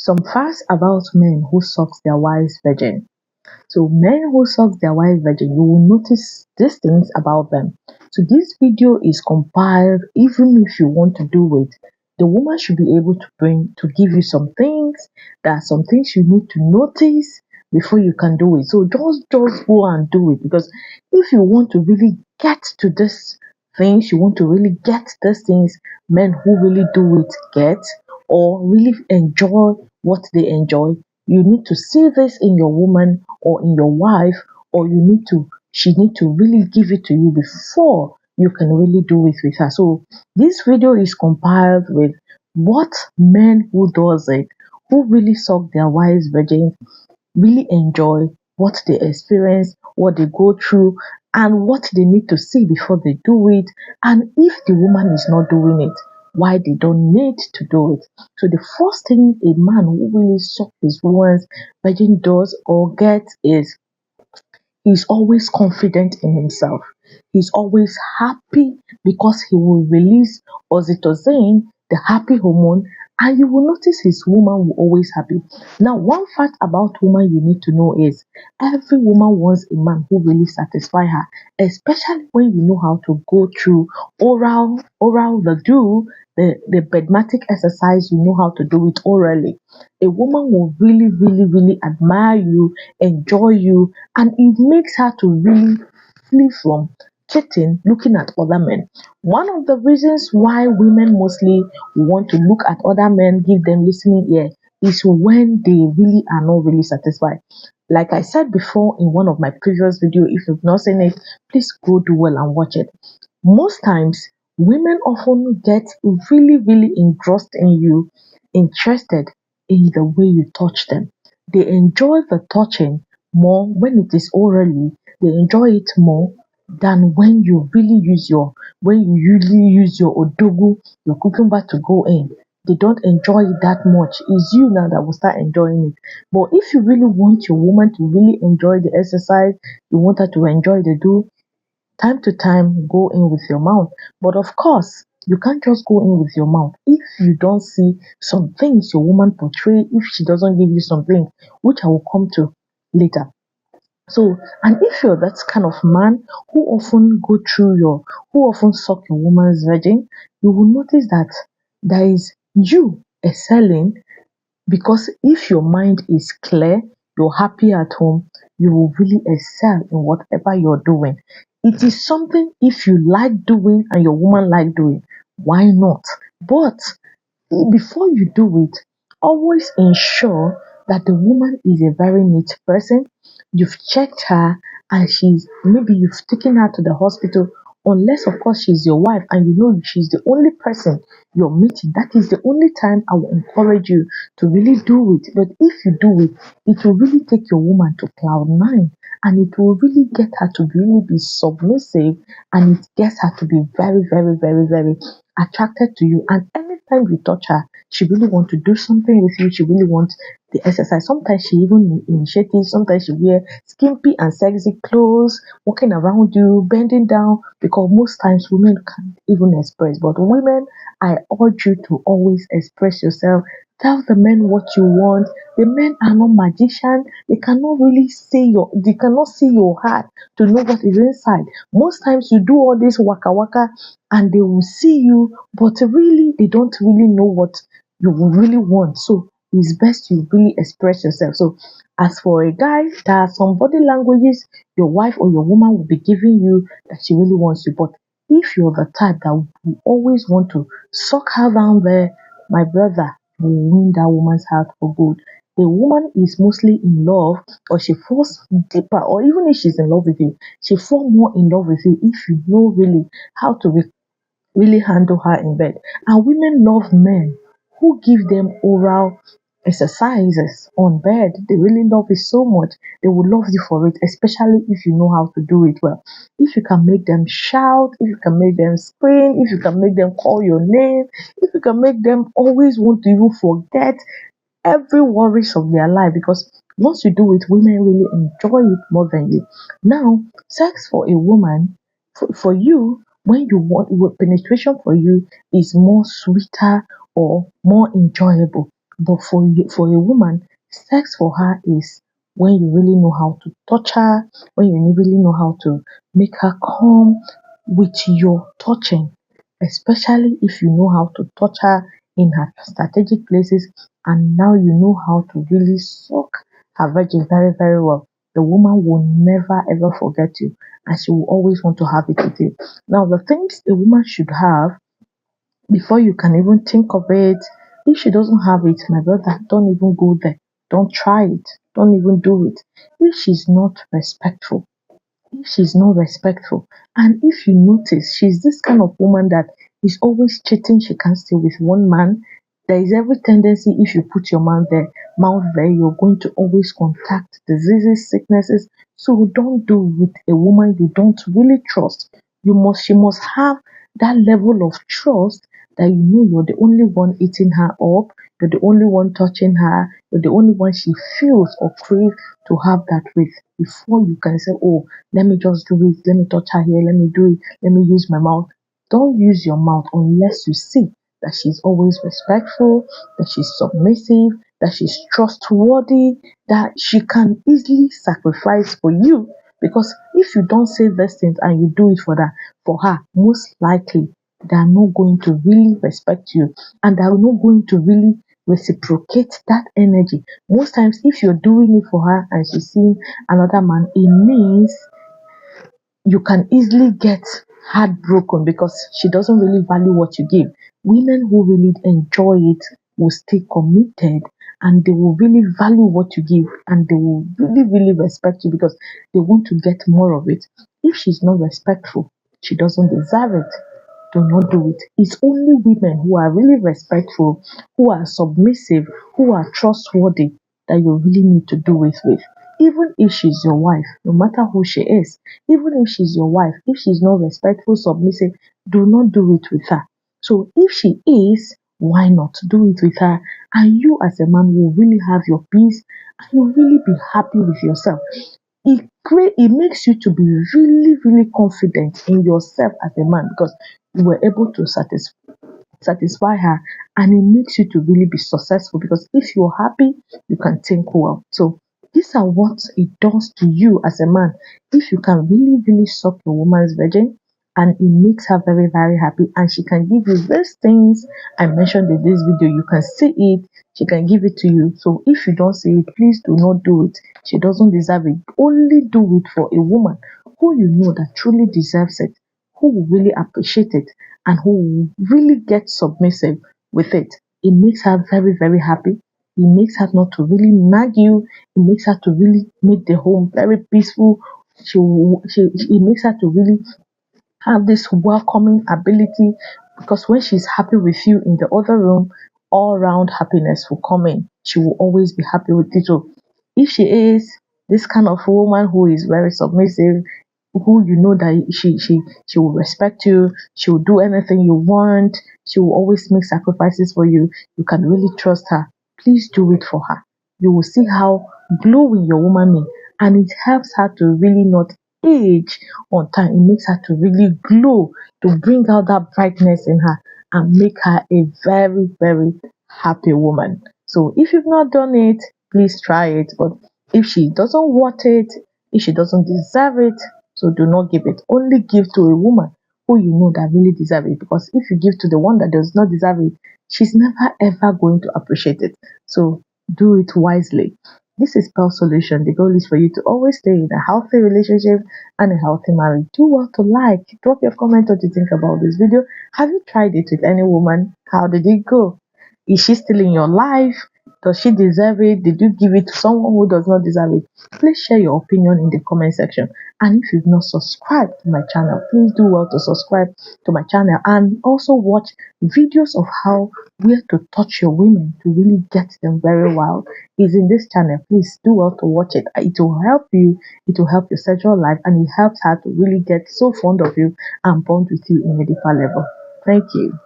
Some facts about men who suck their wives virgin. So men who suck their wife virgin, you will notice these things about them. So this video is compiled even if you want to do it. The woman should be able to bring to give you some things. There are some things you need to notice before you can do it. So just go and do it, because if you want to really get to this things, you want to really get these things men who really do it get, or really enjoy what they enjoy, you need to see this in your woman or in your wife, or she need to really give it to you before you can really do it with her. So this video is compiled with what men who does it, who really suck their wives virgin, really enjoy, what they experience, what they go through, and what they need to see before they do it, and if the woman is not doing it, why they don't need to do it. So the first thing a man who really suck his woman's virgin does or gets is he's always confident in himself. He's always happy because he will release oxytocin, the happy hormone, and you will notice his woman will always happy. Now, one fact about woman you need to know is every woman wants a man who really satisfy her, especially when you know how to go through the do the bedmatic exercise. You know how to do it orally. A woman will really admire you, enjoy you, and it makes her to really flee from cheating, looking at other men. One of the reasons why women mostly want to look at other men, give them listening ear, is when they really are not really satisfied. Like I said before in one of my previous video, if you've not seen it, please go do well and watch it. Most times, women often get really engrossed in you, interested in the way you touch them. They enjoy the touching more when it is orally. They enjoy it more than when you usually use your odogu, your cooking bar to go in. They don't enjoy it that much. It's you now that will start enjoying it. But if you really want your woman to really enjoy the exercise, you want her to enjoy the do, time to time go in with your mouth. But of course, you can't just go in with your mouth if you don't see some things your woman portray, if she doesn't give you something, which I will come to later. So, and if you're that kind of man who often suck your woman's virgin, you will notice that there is you excelling, because if your mind is clear, you're happy at home, you will really excel in whatever you're doing. It is something if you like doing and your woman like doing, why not? But before you do it, always ensure that the woman is a very neat person. You've checked her, and maybe you've taken her to the hospital, unless of course she's your wife and you know she's the only person you're meeting. That is the only time I will encourage you to really do it. But if you do it, it will really take your woman to cloud nine, and it will really get her to really be submissive, and it gets her to be very attracted to you. And anytime you touch her, she really want to do something with you. She really wants the exercise. Sometimes she even initiates. Sometimes she wear skimpy and sexy clothes, walking around you, bending down, because most times women can't even express. But women, I urge you to always express yourself. Tell the men what you want. The men are not magicians. They cannot see your heart to know what is inside. Most times you do all this waka waka and they will see you, but really they don't really know what you really want. So it's best you really express yourself. So as for a guy, there are some body languages your wife or your woman will be giving you that she really wants you. But if you're the type that will always want to suck her down there, my brother, you will win that woman's heart for good. A woman is mostly in love, or she falls deeper, or even if she's in love with you, she falls more in love with you if you know really how to really handle her in bed. And women love men who give them oral exercises on bed. They really love it so much. They will love you for it, especially if you know how to do it well. If you can make them shout, if you can make them scream, if you can make them call your name, if you can make them always want to even forget every worries of their life, because once you do it, women really enjoy it more than you. Now, sex for a woman, for you, when you want penetration for you is more sweeter or more enjoyable But for a woman, sex for her is when you really know how to touch her, when you really know how to make her come with your touching, especially if you know how to touch her in her strategic places, and now you know how to really suck her virgin very, very well. The woman will never ever forget you, and she will always want to have it with you. Now, the things a woman should have before you can even think of it, if she doesn't have it, my brother, don't even go there. Don't try it. Don't even do it. If she's not respectful, if she's not respectful, and if you notice she's this kind of woman that is always cheating, she can't stay with one man, there is every tendency if you put your mouth there, you're going to always contact diseases, sicknesses. So don't do with a woman you don't really trust. She must have that level of trust that you know you're the only one eating her up, you're the only one touching her, you're the only one she feels or craves to have that with before you can say, oh, let me just do it, let me touch her here, let me do it, let me use my mouth. Don't use your mouth unless you see that she's always respectful, that she's submissive, that she's trustworthy, that she can easily sacrifice for you. Because if you don't say these things and you do it for her, most likely they are not going to really respect you, and they are not going to really reciprocate that energy. Most times, if you're doing it for her and she's seeing another man, it means you can easily get heartbroken because she doesn't really value what you give. Women who really enjoy it will stay committed, and they will really value what you give, and they will really, really respect you because they want to get more of it. If she's not respectful, she doesn't deserve it. Do not do it. It's only women who are really respectful, who are submissive, who are trustworthy that you really need to do it with. Even if she's your wife, no matter who she is, even if she's your wife, if she's not respectful, submissive, do not do it with her. So if she is, why not do it with her? And you as a man will really have your peace and you'll really be happy with yourself. It makes you to be really, really confident in yourself as a man because you were able to satisfy her, and it makes you to really be successful because if you're happy, you can think well. So these are what it does to you as a man. If you can really, really suck your woman's virgin, and it makes her very, very happy, and she can give you these things I mentioned in this video, you can see it, she can give it to you. So if you don't see it, please do not do it. She doesn't deserve it. Only do it for a woman who you know that truly deserves it, who will really appreciate it, and who will really get submissive with it. It makes her very, very happy. It makes her not to really nag you. It makes her to really make the home very peaceful. It makes her to really have this welcoming ability because when she's happy with you in the other room, all round happiness will come in. She will always be happy with you. So if she is this kind of woman who is very submissive, who you know that she will respect you, she will do anything you want, she will always make sacrifices for you, you can really trust her. Please do it for her. You will see how glowing your woman is, and it helps her to really not age on time. It makes her to really glow, to bring out that brightness in her and make her a very, very happy woman. So if you've not done it, please try it. But if she doesn't want it, if she doesn't deserve it, so do not give it. Only give to a woman who you know that really deserve it. Because if you give to the one that does not deserve it, she's never ever going to appreciate it. So do it wisely. This is Pearl Solution. The goal is for you to always stay in a healthy relationship and a healthy marriage. Do well to like, drop your comment what you think about this video. Have you tried it with any woman? How did it go? Is she still in your life? Does she deserve it? Did you give it to someone who does not deserve it? Please share your opinion in the comment section. And if you've not subscribed to my channel, please do well to subscribe to my channel and also watch videos of where to touch your women to really get them very wild is in this channel. Please do well to watch it. It will help you, it will help your sexual life, and it helps her to really get so fond of you and bond with you in a deeper level. Thank you.